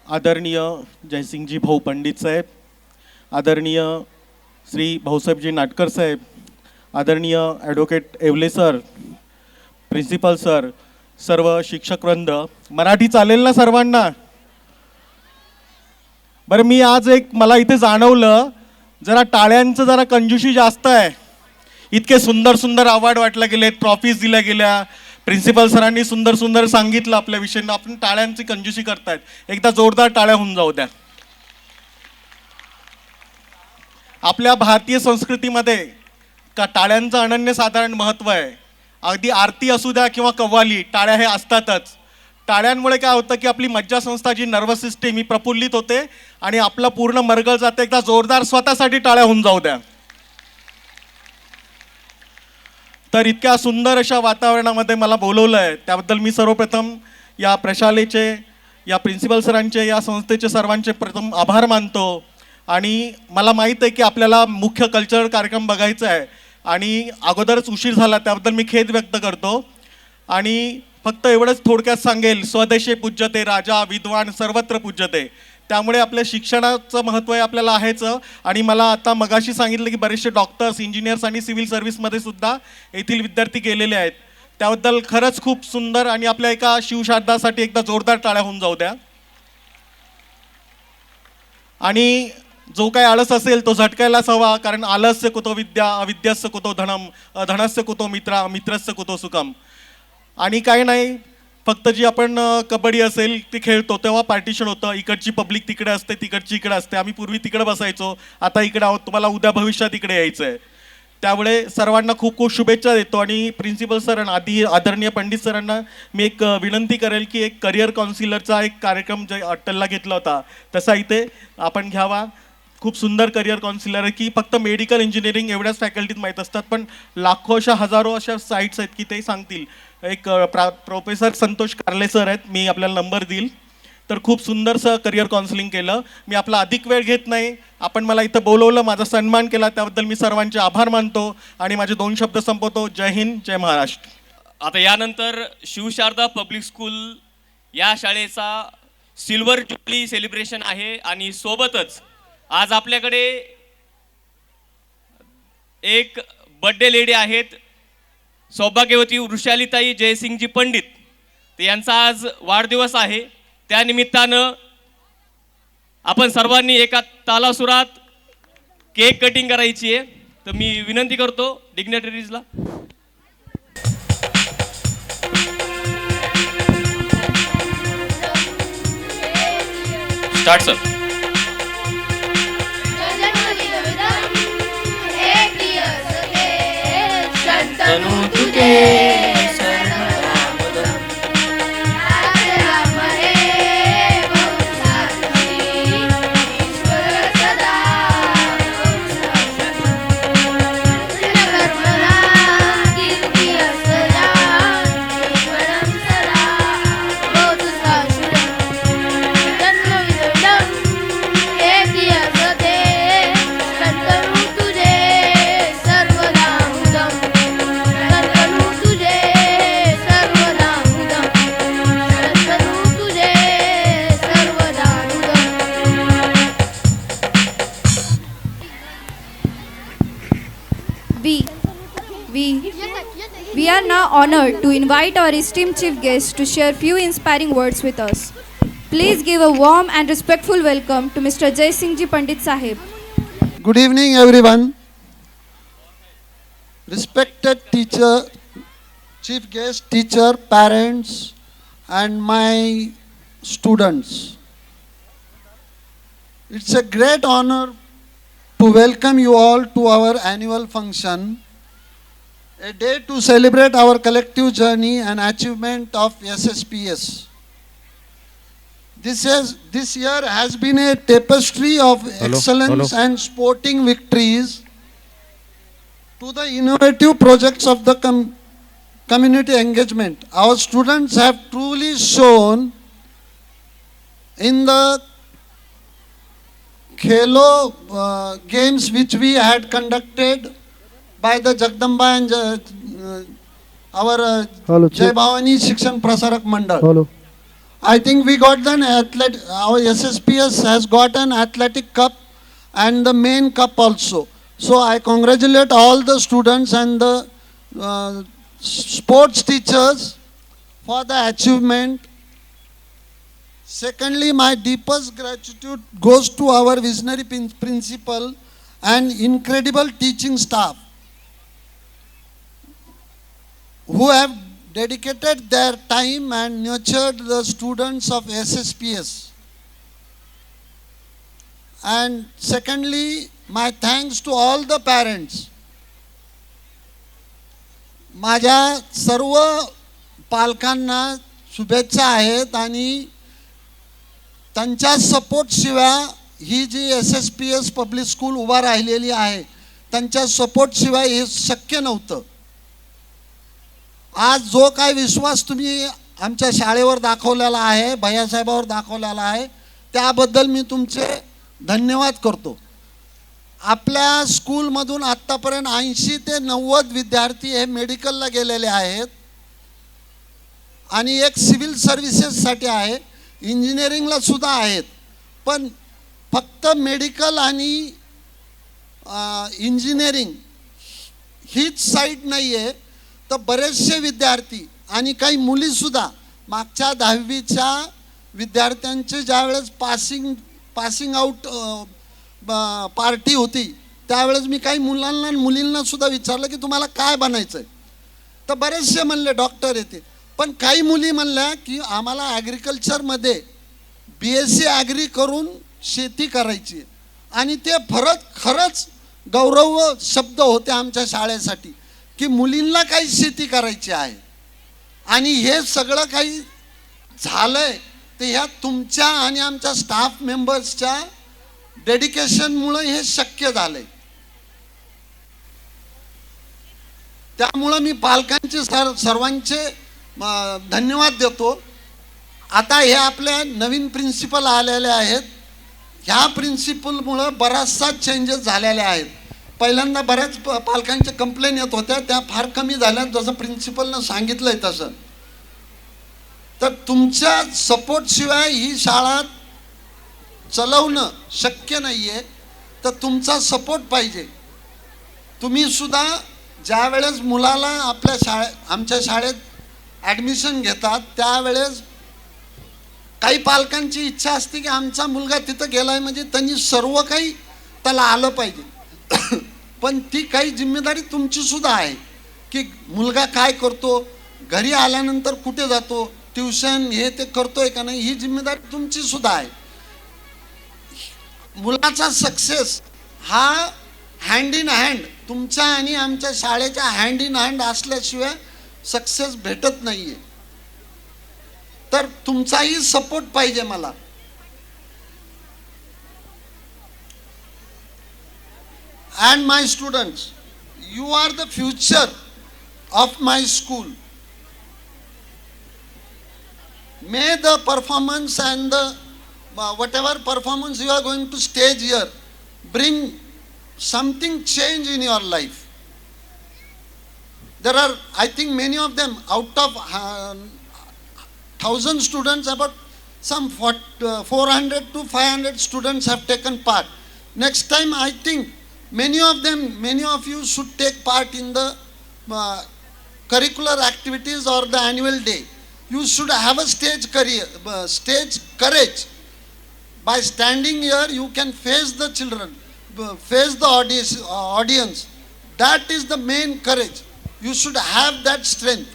आदरणीय जयसिंगजी भाऊ पंडित साहेब, आदरणीय श्री भाऊसाहेबजी नाटकर साहेब, आदरणीय advocate Yewale sir, principal sir, सर्व शिक्षकवृंद, मराठी चालेल ना सर्वांना? बरं, मी आज मला इथे जाणवलं जरा टाळ्यांचं जरा कंजूशी जास्त आहे. इतके सुंदर सुंदर अवॉर्ड वाटले गेलेत, ट्रॉफीज दिल्या गेल्या, प्रिन्सिपल सरांनी सुंदर सुंदर सांगितलं आपल्या विषयी, आपण टाळ्यांची कंजूसी करतायत. एकदा जोरदार टाळ्या होऊन जाऊ द्या. आपल्या भारतीय संस्कृतीमध्ये टाळ्यांचं अनन्यसाधारण महत्त्व आहे. अगदी आरती असू द्या किंवा कव्वाली, टाळ्या हे असतातच. टाळ्यांमुळे काय होतं की आपली मज्जासंस्था जी नर्वस सिस्टीम ही प्रफुल्लित होते आणि आपला पूर्ण मरगळ जाते. एकदा जोरदार स्वतःसाठी टाळ्या होऊन जाऊ द्या. तर इतक्या सुंदर अशा वातावरणामध्ये मला बोलवलं आहे त्याबद्दल मी सर्वप्रथम या प्रशालेचे, या प्रिन्सिपल सरांचे, या संस्थेचे सर्वांचे प्रथम आभार मानतो. आणि मला माहीत आहे की आपल्याला मुख्य कल्चरल कार्यक्रम बघायचा आहे आणि अगोदरच उशीर झाला, त्याबद्दल मी खेद व्यक्त करतो. आणि फक्त एवढंच थोडक्यात सांगेल, स्वदेशे पूज्यते राजा विद्वान सर्वत्र पूज्यते. त्यामुळे आपल्या शिक्षणाचं महत्त्व आहे आपल्याला आहेच. आणि मला आता मगाशी सांगितलं की बरेचसे डॉक्टर्स, इंजिनियर्स आणि सिव्हिल सर्व्हिसमध्ये सुद्धा येथील विद्यार्थी गेलेले आहेत. त्याबद्दल खरंच खूप सुंदर. आणि आपल्या एका शिवशारदासाठी एकदा जोरदार टाळ्या होऊन जाऊ द्या. आणि जो काही आळस असेल तो झटकायलाच हवा, कारण आलस्य कुतो विद्या, अविद्यास्य कुतो धनम, धनस्य कुतो मित्रस्य कुतो सुखम. आणि काही नाही, फक्त जी आपण कबड्डी असेल ते खेळतो तेव्हा पार्टिशन होतं. इकडची पब्लिक तिकडे असते, तिकडची इकडे असते. आम्ही पूर्वी तिकडे बसायचो, आता इकडे आहोत. तुम्हाला उद्या भविष्यात इकडे यायचं आहे. त्यामुळे सर्वांना खूप खूप शुभेच्छा देतो. आणि प्रिन्सिपल सर आणि आदरणीय पंडित सरांना मी एक विनंती करेल की एक करिअर काउन्सिलरचा एक कार्यक्रम जे अट्टलला घेतला होता तसा इथे आपण घ्यावा. खूप सुंदर करिअर काउन्सिलर आहे की फक्त मेडिकल इंजिनिअरिंग एवढ्याच फॅकल्टीत माहीत असतात, पण लाखो अशा हजारो अशा साईट्स आहेत की ते सांगतील. एक प्रोफेसर संतोष कारले सर आहेत, मी आपल्याला नंबर देईल. तर खूप सुंदरसं करिअर काउन्सिलिंग केलं. मी आपला अधिक वेळ घेत नाही, आपण मला इथं बोलवलं, माझा सन्मान केला, त्याबद्दल मी सर्वांचे आभार मानतो आणि माझे 2 शब्द संपवतो. जय हिंद, जय महाराष्ट्र. आता यानंतर शिवशारदा पब्लिक स्कूल या शाळेचा सिल्वर जुबली सेलिब्रेशन आहे. आणि सोबतच आज आपल्याकडे एक बर्थडे लेडी आहेत, सौभाग्यवती वृषालीताई जयसिंगजी पंडित. तर यांचा आज वाढदिवस आहे. त्यानिमित्तानं आपण सर्वांनी एका तालासुरात केक कटिंग करायची आहे. तर मी विनंती करतो डिग्नेटरीजला. Start sir. We are now honored to invite our esteemed chief guest to share few inspiring words with us. Please give a warm and respectful welcome to Mr. Jaisingji Pandit Sahib. Good evening everyone. Respected teacher, chief guest, teacher, parents and my students. It's a great honor to welcome you all to our annual function. A day to celebrate our collective journey and achievement of SSPS. This year has been a tapestry of excellence and sporting victories to the innovative projects of the community engagement. Our students have truly shown in the Khelo games which we had conducted by the Jagdamba and our Jai Bhavani Shikshan Prasarak Mandal. I think we got our SSPS has got an athletic cup and the main cup also. So I congratulate all the students and the sports teachers for the achievement. Secondly, my deepest gratitude goes to our visionary principal and incredible teaching staff who have dedicated their time and nurtured the students of SSPS. And secondly, my thanks to all the parents. माझ्या सर्व पालकांना शुभेच्छा आहेत आणि त्यांच्या सपोर्टशिवाय ही जी SSPS public school उभा राहिलेली आहे त्यांच्या सपोर्टशिवाय हे शक्य नव्हतं. आज जो काय विश्वास तुम्ही आमच्या शाळेवर दाखवलेला आहे, भैयासाहेबावर दाखवलेला आहे, त्याबद्दल मी तुमचे धन्यवाद करतो. आपल्या स्कूलमधून आत्तापर्यंत 80 ते 90 विद्यार्थी हे मेडिकलला गेलेले आहेत आणि एक सिव्हिल सर्व्हिसेससाठी आहे, इंजिनिअरिंगला सुद्धा आहेत. पण फक्त मेडिकल आणि इंजिनिअरिंग हीच साईड नाही आहे, तर बरेचसे विद्यार्थी आणि काही मुलीसुद्धा मागच्या 10वीच्या विद्यार्थ्यांचे ज्यावेळेस पासिंग आउट पार्टी होती त्यावेळेस मी काही मुलांना आणि मुलींना सुद्धा विचारलं की तुम्हाला काय बनायचं आहे, तर बरेचसे म्हणले डॉक्टर येते. पण काही मुली म्हणल्या की आम्हाला ॲग्रिकल्चरमध्ये BSc ॲग्री करून शेती करायची आहे. आणि ते खरंच गौरव शब्द होते आमच्या शाळेसाठी की मुलींना काही शेती करायची आहे. आणि हे सगळं काही झालंय ते ह्या तुमच्या आणि आमच्या स्टाफ मेंबर्सच्या डेडिकेशनमुळे हे शक्य झालंय. त्यामुळं मी पालकांचे सर्वांचे धन्यवाद देतो. आता हे आपल्या नवीन प्रिन्सिपल आलेले आहेत, ह्या प्रिन्सिपलमुळं बराचसा चेंजेस झालेले आहेत. पहिल्यांदा बऱ्याच पालकांच्या कंप्लेन येत होत्या, त्या फार कमी झाल्या जसं प्रिन्सिपलनं सांगितलंय तसं. तर तुमच्या सपोर्टशिवाय ही शाळा चालवणं शक्य नाही आहे, तर तुमचा सपोर्ट पाहिजे. तुम्ही सुद्धा ज्या वेळेस मुलाला आमच्या शाळेत ॲडमिशन घेतात त्यावेळेस काही पालकांची इच्छा असते की आमचा मुलगा तिथं गेला आहे म्हणजे त्यांनी सर्व काही त्याला आलं पाहिजे. पण ती काही जिम्मेदारी तुमची सुद्धा आहे की मुलगा काय करतो, घरी आल्यानंतर कुठे जातो, ट्युशन हे ते करतोय का नाही, ही जिम्मेदारी तुमची सुद्धा आहे. मुलाचा सक्सेस हा हँड इन हँड तुमच्या आणि आमच्या शाळेच्या हँड इन हँड असल्याशिवाय सक्सेस भेटत नाहीये. तर तुमचाही सपोर्ट पाहिजे मला. And my students, you are the future of my school. May the performance and the whatever performance you are going to stage here bring something change in your life. There are, I think, many of them out of 1,000 students, about some 400 to 500 students have taken part. Next time, I think many of you should take part in the curricular activities or the annual day. You should have a stage courage. By standing here, you can face the children, face the audience. That is the main courage. You should have that strength.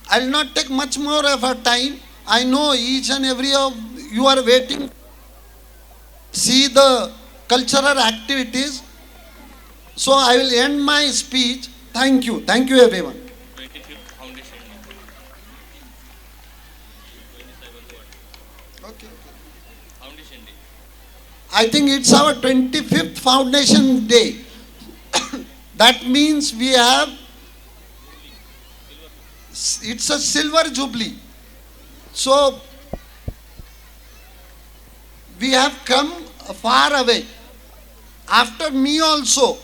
I will not take much more of our time. I know each and every of you are waiting. See the cultural activities. So I will end my speech. Thank you. Thank you, everyone. 25th Foundation. Okay. Foundation Day. I think it's our 25th Foundation Day. That means we have, it's a silver jubilee. So we have come far away. After me also,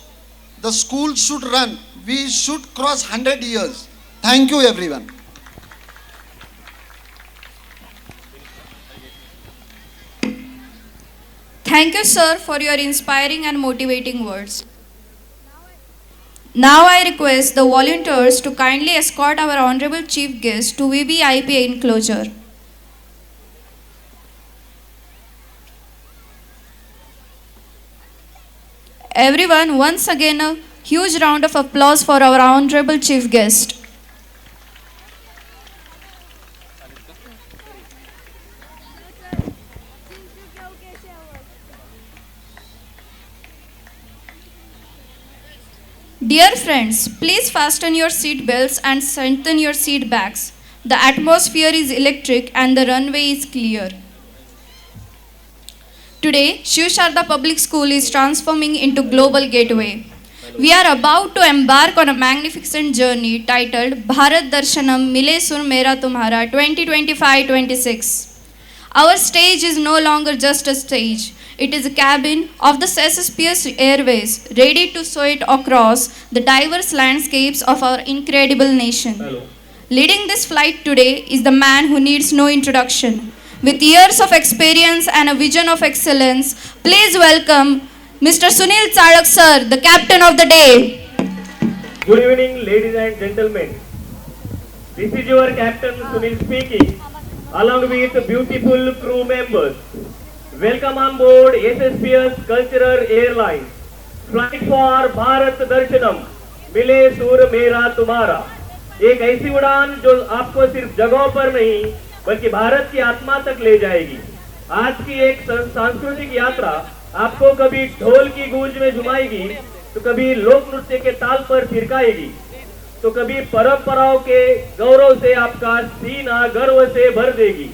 the school should run. We should cross 100 years. Thank you, everyone. Thank you, sir, for your inspiring and motivating words. Now I request the volunteers to kindly escort our honorable chief guest to VVIP enclosure. Everyone, once again a huge round of applause for our honorable chief guest. Dear friends, please fasten your seat belts and strengthen your seat backs. The atmosphere is electric and the runway is clear. Today, Shiv Sharda Public School is transforming into global gateway. We are about to embark on a magnificent journey titled Bharat Darshanam Mile Sur Mera Tumhara 2025-26. Our stage is no longer just a stage. It is a cabin of the Cespius Airways, ready to soar across the diverse landscapes of our incredible nation. Leading this flight today is the man who needs no introduction. With years of experience and a vision of excellence, please welcome Mr. Sunil Chadak sir, the captain of the day. Good evening, ladies and gentlemen. This is your captain Sunil speaking, along with beautiful crew members. Welcome on board SSPS Cultural Airlines. Flight for Bharat Darshanam, मिले सूर मेरा तुम्हारा. एक ऐसी उड़ान जो आपको सिर्फ जगहों पर नहीं बल्कि भारत की आत्मा तक ले जाएगी. आज की एक सांस्कृतिक यात्रा आपको कभी ढोल की गूंज में झुमाएगी तो कभी लोक नृत्य के ताल पर थिरकाएगी तो कभी परंपराओं के गौरव से आपका सीना गर्व से भर देगी.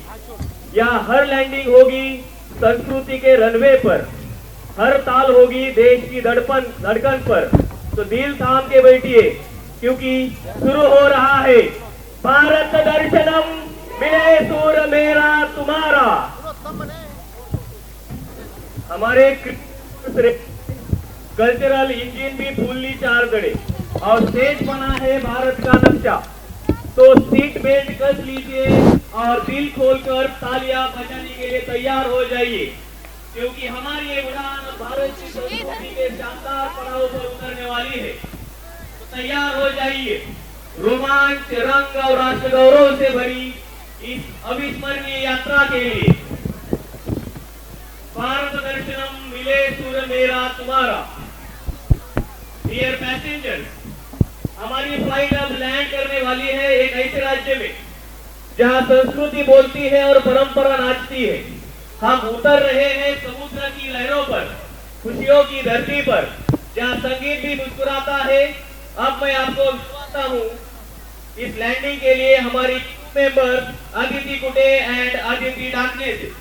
यहाँ हर लैंडिंग होगी संस्कृति के रनवे पर, हर ताल होगी देश की धड़कन पर. तो दिल थाम के बैठिए क्योंकि शुरू हो रहा है भारत दर्शनम मिले सूर मेरा तुम्हारा. हमारे कल्चरल इंजिन भी फुल्ली चार्जड है और स्टेज बना है भारत का नक्शा. तो सीट बेल्ट कस लीजिए और दिल खोलकर तालियां बजाने के लिए तैयार हो जाइए क्योंकि हमारी ये उड़ान भारत की संस्कृति के शानदार पड़ाव पर उतरने वाली है. तो तैयार हो जाइए रोमांच, रंग और राष्ट्र गौरव से भरी इस अविस्मरणीय यात्रा के लिए. भारत दर्शनम मिले सूर मेरा तुम्हारा. डियर पैसेंजर्स, हमारी फ्लाइट अब लैंड करने वाली है एक ऐसे राज्य में जहां संस्कृति बोलती है और परंपरा नाचती है. हम उतर रहे हैं समुद्र की लहरों पर, खुशियों की धरती पर जहां संगीत भी मुस्कुराता है. अब मैं आपको बताता हूँ इस लैंडिंग के लिए हमारी मेंबर्स आदिति कुटे एंड आदिति डाकने से